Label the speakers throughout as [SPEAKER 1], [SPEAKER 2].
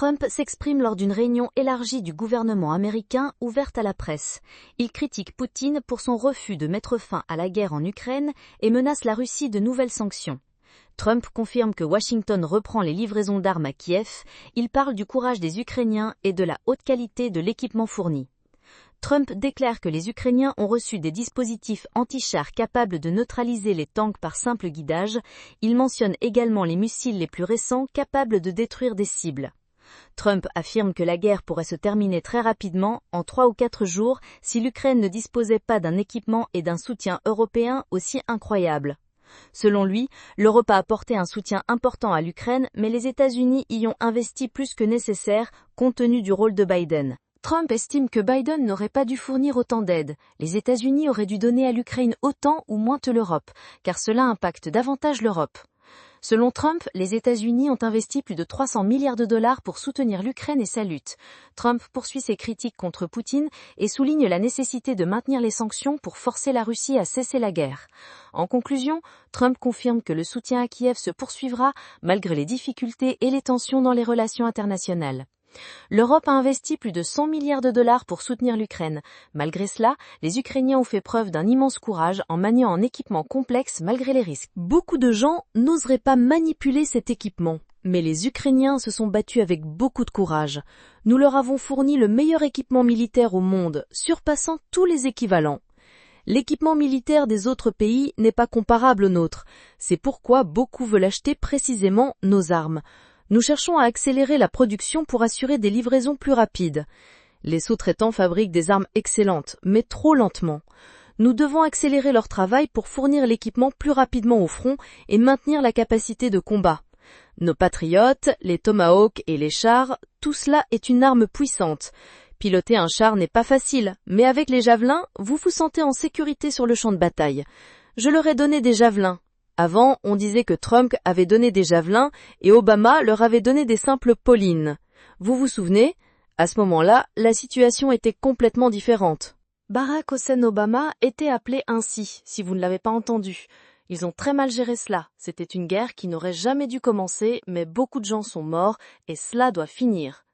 [SPEAKER 1] Trump s'exprime lors d'une réunion élargie du gouvernement américain ouverte à la presse. Il critique Poutine pour son refus de mettre fin à la guerre en Ukraine et menace la Russie de nouvelles sanctions. Trump confirme que Washington reprend les livraisons d'armes à Kiev. Il parle du courage des Ukrainiens et de la haute qualité de l'équipement fourni. Trump déclare que les Ukrainiens ont reçu des dispositifs anti-chars capables de neutraliser les tanks par simple guidage. Il mentionne également les missiles les plus récents capables de détruire des cibles. Trump affirme que la guerre pourrait se terminer très rapidement, en 3 ou 4 jours, si l'Ukraine ne disposait pas d'un équipement et d'un soutien européen aussi incroyables. Selon lui, l'Europe a apporté un soutien important à l'Ukraine, mais les États-Unis y ont investi plus que nécessaire, compte tenu du rôle de Biden. Trump estime que Biden n'aurait pas dû fournir autant d'aide. Les États-Unis auraient dû donner à l'Ukraine autant ou moins que l'Europe, car cela impacte davantage l'Europe. Selon Trump, les États-Unis ont investi plus de 300 milliards de dollars pour soutenir l'Ukraine et sa lutte. Trump poursuit ses critiques contre Poutine et souligne la nécessité de maintenir les sanctions pour forcer la Russie à cesser la guerre. En conclusion, Trump confirme que le soutien à Kiev se poursuivra malgré les difficultés et les tensions dans les relations internationales. L'Europe a investi plus de 100 milliards de dollars pour soutenir l'Ukraine. Malgré cela, les Ukrainiens ont fait preuve d'un immense courage en maniant un équipement complexe malgré les risques. Beaucoup de gens n'oseraient pas manipuler cet équipement, mais les Ukrainiens se sont battus avec beaucoup de courage. Nous leur avons fourni le meilleur équipement militaire au monde, surpassant tous les équivalents. L'équipement militaire des autres pays n'est pas comparable au nôtre. C'est pourquoi beaucoup veulent acheter précisément nos armes. Nous cherchons à accélérer la production pour assurer des livraisons plus rapides. Les sous-traitants fabriquent des armes excellentes, mais trop lentement. Nous devons accélérer leur travail pour fournir l'équipement plus rapidement au front et maintenir la capacité de combat. Nos patriotes, les Tomahawk et les chars, tout cela est une arme puissante. Piloter un char n'est pas facile, mais avec les javelins, vous vous sentez en sécurité sur le champ de bataille. Je leur ai donné des javelins. Avant, on disait que Trump avait donné des javelins et Obama leur avait donné des simples Paulines. Vous vous souvenez? À ce moment-là, la situation était complètement différente. Barack Hussein Obama était appelé ainsi, si vous ne l'avez pas entendu. Ils ont très mal géré cela. C'était une guerre qui n'aurait jamais dû commencer, mais beaucoup de gens sont morts et cela doit finir.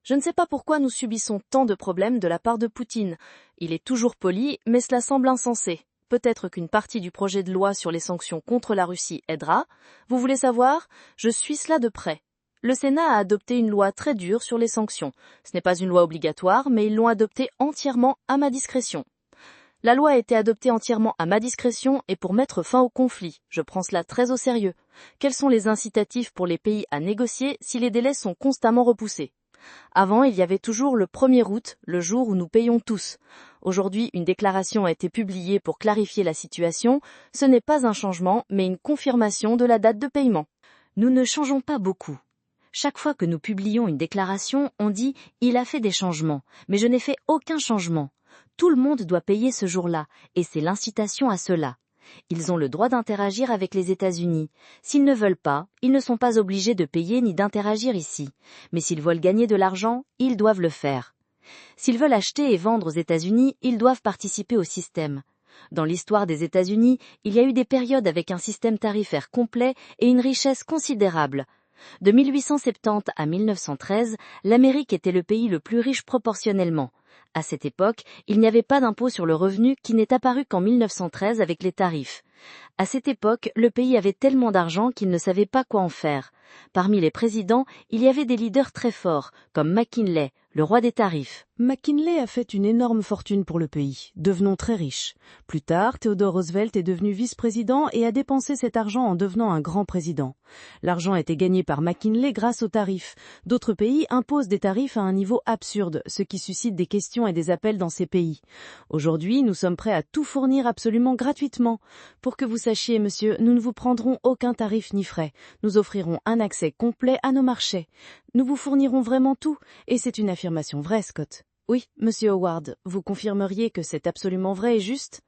[SPEAKER 1] Je ne sais pas pourquoi nous subissons tant de problèmes de la part de Poutine. Il est toujours poli, mais cela semble insensé. Peut-être qu'une partie du projet de loi sur les sanctions contre la Russie aidera. Vous voulez savoir? Je suis cela de près. Le Sénat a adopté une loi très dure sur les sanctions. Ce n'est pas une loi obligatoire, mais ils l'ont adoptée entièrement à ma discrétion. La loi a été adoptée entièrement à ma discrétion et pour mettre fin au conflit. Je prends cela très au sérieux. Quels sont les incitatifs pour les pays à négocier si les délais sont constamment repoussés? Avant, il y avait toujours le 1er août, le jour où nous payons tous. Aujourd'hui, une déclaration a été publiée pour clarifier la situation. Ce n'est pas un changement, mais une confirmation de la date de paiement. Nous ne changeons pas beaucoup. Chaque fois que nous publions une déclaration, on dit « il a fait des changements », mais je n'ai fait aucun changement. Tout le monde doit payer ce jour-là, et c'est l'incitation à cela. Ils ont le droit d'interagir avec les États-Unis. S'ils ne veulent pas, ils ne sont pas obligés de payer ni d'interagir ici. Mais s'ils veulent gagner de l'argent, ils doivent le faire. S'ils veulent acheter et vendre aux États-Unis, ils doivent participer au système. Dans l'histoire des États-Unis, il y a eu des périodes avec un système tarifaire complet et une richesse considérable. De 1870 à 1913, l'Amérique était le pays le plus riche proportionnellement. À cette époque, il n'y avait pas d'impôt sur le revenu qui n'est apparu qu'en 1913 avec les tarifs. À cette époque, le pays avait tellement d'argent qu'il ne savait pas quoi en faire. Parmi les présidents, il y avait des leaders très forts, comme McKinley, le roi des tarifs.
[SPEAKER 2] McKinley a fait une énorme fortune pour le pays, devenant très riche. Plus tard, Theodore Roosevelt est devenu vice-président et a dépensé cet argent en devenant un grand président. L'argent a été gagné par McKinley grâce aux tarifs. D'autres pays imposent des tarifs à un niveau absurde, ce qui suscite des questions et des appels dans ces pays. Aujourd'hui, nous sommes prêts à tout fournir absolument gratuitement. Pour que vous sachiez, monsieur, nous ne vous prendrons aucun tarif ni frais. Nous offrirons un accès complet à nos marchés. Nous vous fournirons vraiment tout, et c'est une affirmation vraie, Scott. Oui, monsieur Howard, vous confirmeriez que c'est absolument vrai et juste?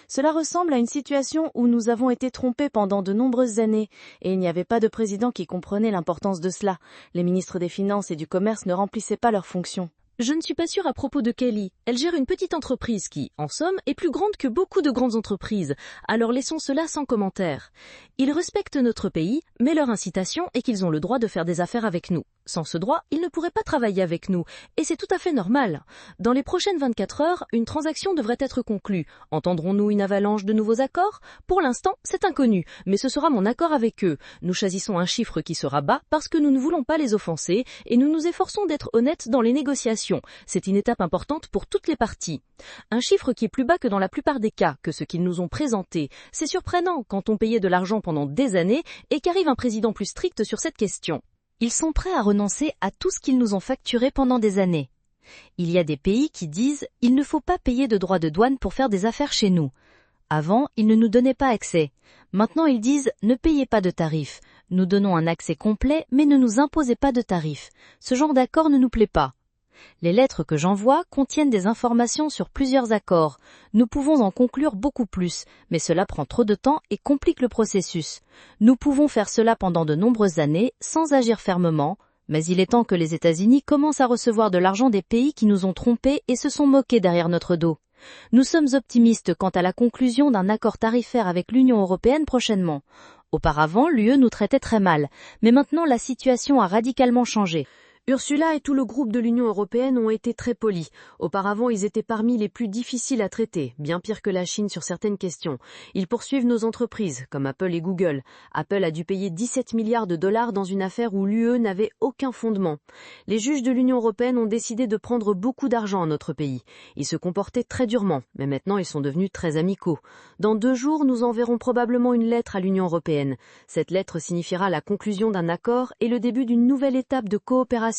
[SPEAKER 2] Cela ressemble à une situation où nous avons été trompés pendant de nombreuses années, et il n'y avait pas de président qui comprenait l'importance de cela. Les ministres des Finances et du Commerce ne remplissaient pas leurs fonctions.
[SPEAKER 1] Je ne suis pas sûre à propos de Kelly. Elle gère une petite entreprise qui, en somme, est plus grande que beaucoup de grandes entreprises. Alors laissons cela sans commentaire. Ils respectent notre pays, mais leur incitation est qu'ils ont le droit de faire des affaires avec nous.
[SPEAKER 3] Sans ce droit, il ne pourrait pas travailler avec nous, et c'est tout à fait normal. Dans les prochaines 24 heures, une transaction devrait être conclue. Entendrons-nous une avalanche de nouveaux accords? Pour l'instant, c'est inconnu, mais ce sera mon accord avec eux. Nous choisissons un chiffre qui sera bas parce que nous ne voulons pas les offenser, et nous nous efforçons d'être honnêtes dans les négociations. C'est une étape importante pour toutes les parties. Un chiffre qui est plus bas que dans la plupart des cas, que ce qu'ils nous ont présenté. C'est surprenant quand on payait de l'argent pendant des années et qu'arrive un président plus strict sur cette question.
[SPEAKER 1] Ils sont prêts à renoncer à tout ce qu'ils nous ont facturé pendant des années. Il y a des pays qui disent « il ne faut pas payer de droits de douane pour faire des affaires chez nous ». Avant, ils ne nous donnaient pas accès. Maintenant, ils disent « ne payez pas de tarifs. Nous donnons un accès complet, mais ne nous imposez pas de tarifs. Ce genre d'accord ne nous plaît pas. » Les lettres que j'envoie contiennent des informations sur plusieurs accords. Nous pouvons en conclure beaucoup plus, mais cela prend trop de temps et complique le processus. Nous pouvons faire cela pendant de nombreuses années sans agir fermement, mais il est temps que les États-Unis commencent à recevoir de l'argent des pays qui nous ont trompés et se sont moqués derrière notre dos. Nous sommes optimistes quant à la conclusion d'un accord tarifaire avec l'Union européenne prochainement. Auparavant, l'UE nous traitait très mal, mais maintenant la situation a radicalement changé.
[SPEAKER 2] Ursula et tout le groupe de l'Union européenne ont été très polis. Auparavant, ils étaient parmi les plus difficiles à traiter, bien pire que la Chine sur certaines questions. Ils poursuivent nos entreprises, comme Apple et Google. Apple a dû payer 17 milliards de dollars dans une affaire où l'UE n'avait aucun fondement. Les juges de l'Union européenne ont décidé de prendre beaucoup d'argent à notre pays. Ils se comportaient très durement, mais maintenant ils sont devenus très amicaux. Dans 2 jours, nous enverrons probablement une lettre à l'Union européenne. Cette lettre signifiera la conclusion d'un accord et le début d'une nouvelle étape de coopération.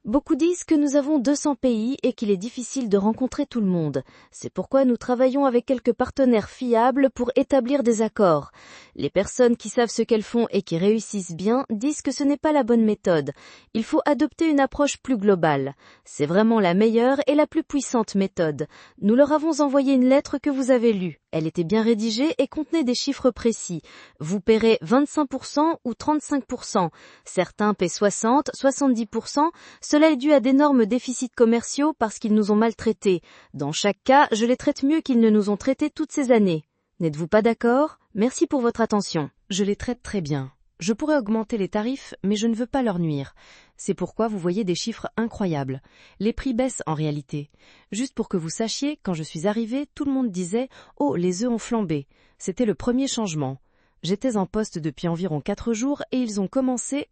[SPEAKER 1] Beaucoup disent que nous avons 200 pays et qu'il est difficile de rencontrer tout le monde. C'est pourquoi nous travaillons avec quelques partenaires fiables pour établir des accords. Les personnes qui savent ce qu'elles font et qui réussissent bien disent que ce n'est pas la bonne méthode. Il faut adopter une approche plus globale. C'est vraiment la meilleure et la plus puissante méthode. Nous leur avons envoyé une lettre que vous avez lue. Elle était bien rédigée et contenait des chiffres précis. Vous paierez 25% ou 35%. Certains paient 60, 70%. Cela est dû à d'énormes déficits commerciaux parce qu'ils nous ont maltraités. Dans chaque cas, je les traite mieux qu'ils ne nous ont traités toutes ces années. N'êtes-vous pas d'accord? Merci pour votre attention.
[SPEAKER 3] Je les traite très bien. Je pourrais augmenter les tarifs, mais je ne veux pas leur nuire. C'est pourquoi vous voyez des chiffres incroyables. Les prix baissent en réalité. Juste pour que vous sachiez, quand je suis arrivée, tout le monde disait « Oh, les œufs ont flambé ». C'était le premier changement. J'étais en poste depuis environ 4 jours et ils ont commencé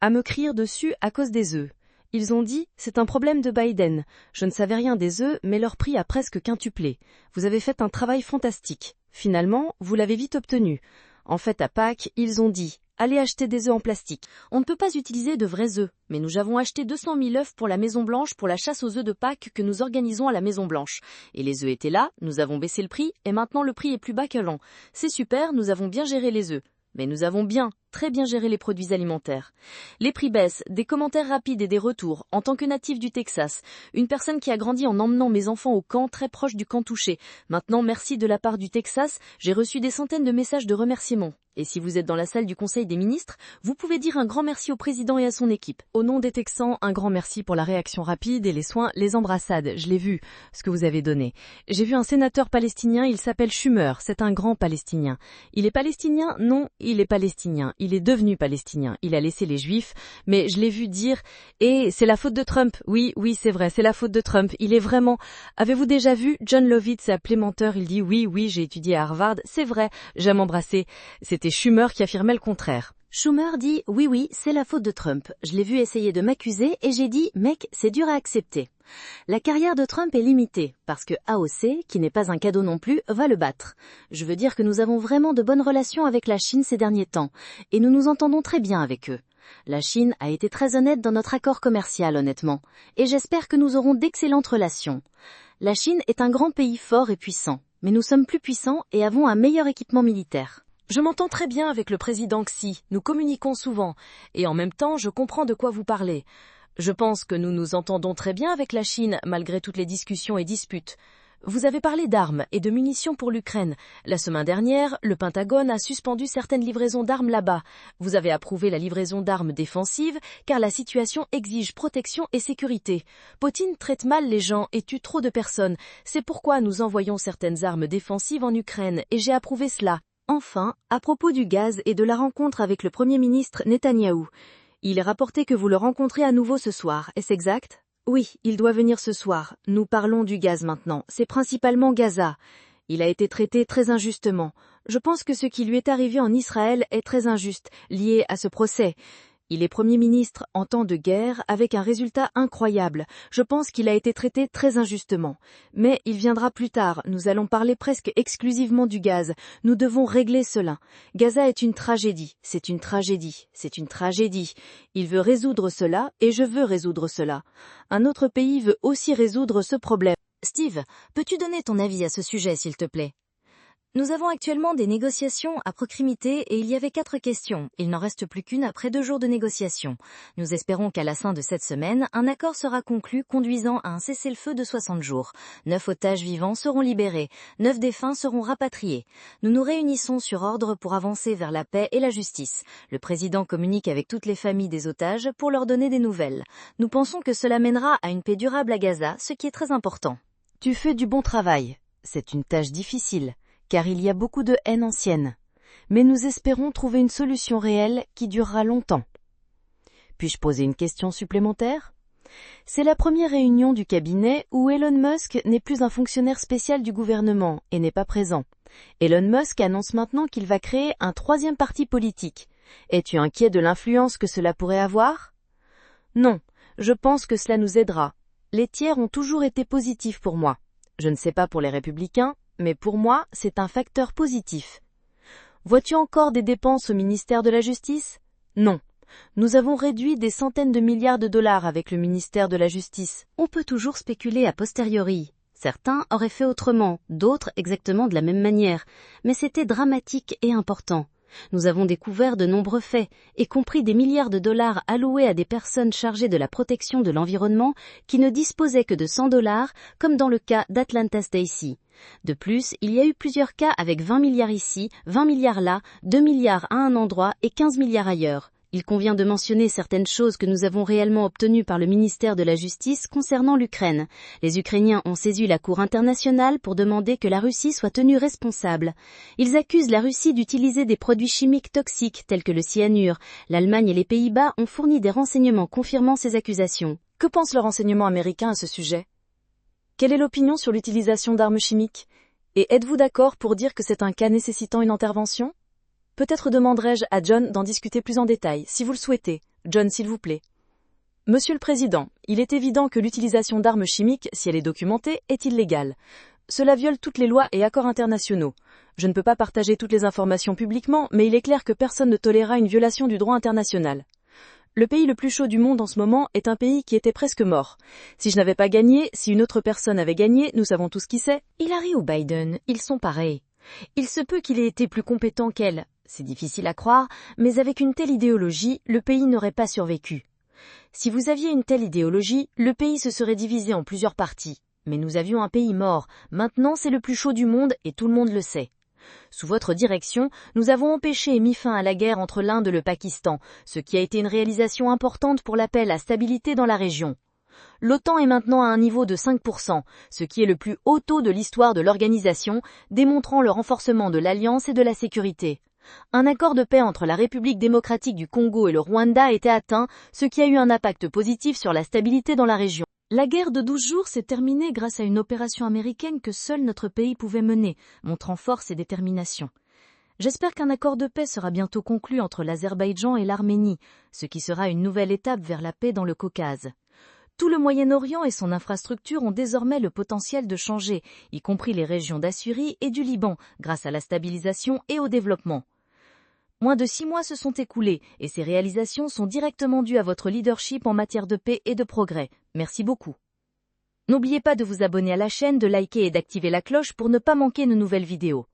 [SPEAKER 3] à me crier dessus à cause des œufs. Ils ont dit « C'est un problème de Biden ». Je ne savais rien des œufs, mais leur prix a presque quintuplé. Vous avez fait un travail fantastique. Finalement, vous l'avez vite obtenu. En fait, à Pâques, ils ont dit « Allez acheter des œufs en plastique ».
[SPEAKER 1] On ne peut pas utiliser de vrais œufs, mais nous avons acheté 200 000 œufs pour la Maison Blanche pour la chasse aux œufs de Pâques que nous organisons à la Maison Blanche. Et les œufs étaient là, nous avons baissé le prix, et maintenant le prix est plus bas qu'avant. C'est super, nous avons bien géré les œufs. Mais nous avons très bien géré les produits alimentaires. Les prix baissent, des commentaires rapides et des retours. En tant que natif du Texas, une personne qui a grandi en emmenant mes enfants au camp très proche du camp touché. Maintenant, merci de la part du Texas, j'ai reçu des centaines de messages de remerciements. Et si vous êtes dans la salle du Conseil des ministres, vous pouvez dire un grand merci au président et à son équipe.
[SPEAKER 3] Au nom des Texans, un grand merci pour la réaction rapide et les soins, les embrassades. Je l'ai vu, ce que vous avez donné. J'ai vu un sénateur palestinien, il s'appelle Schumer, c'est un grand palestinien. Il est palestinien? Non, il est palestinien. Il est devenu palestinien. Il a laissé les Juifs, mais je l'ai vu dire « Et c'est la faute de Trump ». Oui, c'est vrai, c'est la faute de Trump. Il est vraiment... Avez-vous déjà vu John Lovitz, appelé menteur? Il dit « Oui, j'ai étudié à Harvard. C'est vrai, j'aime embrasser ». C'était Schumer qui affirmait le contraire.
[SPEAKER 1] Schumer dit « Oui, c'est la faute de Trump. Je l'ai vu essayer de m'accuser et j'ai dit « Mec, c'est dur à accepter ». La carrière de Trump est limitée, parce que AOC, qui n'est pas un cadeau non plus, va le battre. Je veux dire que nous avons vraiment de bonnes relations avec la Chine ces derniers temps, et nous nous entendons très bien avec eux. La Chine a été très honnête dans notre accord commercial, honnêtement, et j'espère que nous aurons d'excellentes relations. La Chine est un grand pays fort et puissant, mais nous sommes plus puissants et avons un meilleur équipement militaire.
[SPEAKER 3] Je m'entends très bien avec le président Xi, nous communiquons souvent, et en même temps je comprends de quoi vous parlez. Je pense que nous nous entendons très bien avec la Chine, malgré toutes les discussions et disputes. Vous avez parlé d'armes et de munitions pour l'Ukraine. La semaine dernière, le Pentagone a suspendu certaines livraisons d'armes là-bas. Vous avez approuvé la livraison d'armes défensives, car la situation exige protection et sécurité. Poutine traite mal les gens et tue trop de personnes. C'est pourquoi nous envoyons certaines armes défensives en Ukraine, et j'ai approuvé cela.
[SPEAKER 1] Enfin, à propos du gaz et de la rencontre avec le Premier ministre Netanyahou. Il est rapporté que vous le rencontrez à nouveau ce soir, est-ce exact? Oui, il doit venir ce soir. Nous parlons du gaz maintenant. C'est principalement Gaza. Il a été traité très injustement. Je pense que ce qui lui est arrivé en Israël est très injuste, lié à ce procès. Il est Premier ministre en temps de guerre avec un résultat incroyable. Je pense qu'il a été traité très injustement. Mais il viendra plus tard. Nous allons parler presque exclusivement du gaz. Nous devons régler cela. Gaza est une tragédie. C'est une tragédie. C'est une tragédie. Il veut résoudre cela et je veux résoudre cela. Un autre pays veut aussi résoudre ce problème. Steve, peux-tu donner ton avis à ce sujet, s'il te plaît? Nous avons actuellement des négociations à proximité et il y avait 4 questions. Il n'en reste plus qu'une après 2 jours de négociations. Nous espérons qu'à la fin de cette semaine, un accord sera conclu conduisant à un cessez-le-feu de 60 jours. 9 otages vivants seront libérés. 9 défunts seront rapatriés. Nous nous réunissons sur ordre pour avancer vers la paix et la justice. Le président communique avec toutes les familles des otages pour leur donner des nouvelles. Nous pensons que cela mènera à une paix durable à Gaza, ce qui est très important.
[SPEAKER 3] Tu fais du bon travail. C'est une tâche difficile, car il y a beaucoup de haine ancienne. Mais nous espérons trouver une solution réelle qui durera longtemps. Puis-je poser une question supplémentaire? C'est la première réunion du cabinet où Elon Musk n'est plus un fonctionnaire spécial du gouvernement et n'est pas présent. Elon Musk annonce maintenant qu'il va créer un 3e parti politique. Es-tu inquiet de l'influence que cela pourrait avoir? Non, je pense que cela nous aidera. Les tiers ont toujours été positifs pour moi. Je ne sais pas pour les républicains, mais pour moi, c'est un facteur positif. Vois-tu encore des dépenses au ministère de la Justice? Non. Nous avons réduit des centaines de milliards de dollars avec le ministère de la Justice.
[SPEAKER 1] On peut toujours spéculer a posteriori. Certains auraient fait autrement, d'autres exactement de la même manière, mais c'était dramatique et important. Nous avons découvert de nombreux faits, y compris des milliards de dollars alloués à des personnes chargées de la protection de l'environnement qui ne disposaient que de 100 $, comme dans le cas d'Atlanta Stacey. De plus, il y a eu plusieurs cas avec 20 milliards ici, 20 milliards là, 2 milliards à un endroit et 15 milliards ailleurs. Il convient de mentionner certaines choses que nous avons réellement obtenues par le ministère de la Justice concernant l'Ukraine. Les Ukrainiens ont saisi la Cour internationale pour demander que la Russie soit tenue responsable. Ils accusent la Russie d'utiliser des produits chimiques toxiques tels que le cyanure. L'Allemagne et les Pays-Bas ont fourni des renseignements confirmant ces accusations.
[SPEAKER 2] Que pense le renseignement américain à ce sujet? Quelle est l'opinion sur l'utilisation d'armes chimiques? Et êtes-vous d'accord pour dire que c'est un cas nécessitant une intervention? Peut-être demanderai-je à John d'en discuter plus en détail, si vous le souhaitez. John, s'il vous plaît. Monsieur le Président, il est évident que l'utilisation d'armes chimiques, si elle est documentée, est illégale. Cela viole toutes les lois et accords internationaux. Je ne peux pas partager toutes les informations publiquement, mais il est clair que personne ne tolérera une violation du droit international. Le pays le plus chaud du monde en ce moment est un pays qui était presque mort. Si je n'avais pas gagné, si une autre personne avait gagné, nous savons tous qui c'est.
[SPEAKER 1] Hillary ou Biden, ils sont pareils. Il se peut qu'il ait été plus compétent qu'elle. C'est difficile à croire, mais avec une telle idéologie, le pays n'aurait pas survécu. Si vous aviez une telle idéologie, le pays se serait divisé en plusieurs parties. Mais nous avions un pays mort. Maintenant, c'est le plus chaud du monde et tout le monde le sait. Sous votre direction, nous avons empêché et mis fin à la guerre entre l'Inde et le Pakistan, ce qui a été une réalisation importante pour la paix et la stabilité dans la région. L'OTAN est maintenant à un niveau de 5%, ce qui est le plus haut taux de l'histoire de l'organisation, démontrant le renforcement de l'alliance et de la sécurité. Un accord de paix entre la République démocratique du Congo et le Rwanda a été atteint, ce qui a eu un impact positif sur la stabilité dans la région. La guerre de 12 jours s'est terminée grâce à une opération américaine que seul notre pays pouvait mener, montrant force et détermination. J'espère qu'un accord de paix sera bientôt conclu entre l'Azerbaïdjan et l'Arménie, ce qui sera une nouvelle étape vers la paix dans le Caucase. Tout le Moyen-Orient et son infrastructure ont désormais le potentiel de changer, y compris les régions d'Assyrie et du Liban, grâce à la stabilisation et au développement. Moins de 6 mois se sont écoulés et ces réalisations sont directement dues à votre leadership en matière de paix et de progrès. Merci beaucoup. N'oubliez pas de vous abonner à la chaîne, de liker et d'activer la cloche pour ne pas manquer nos nouvelles vidéos.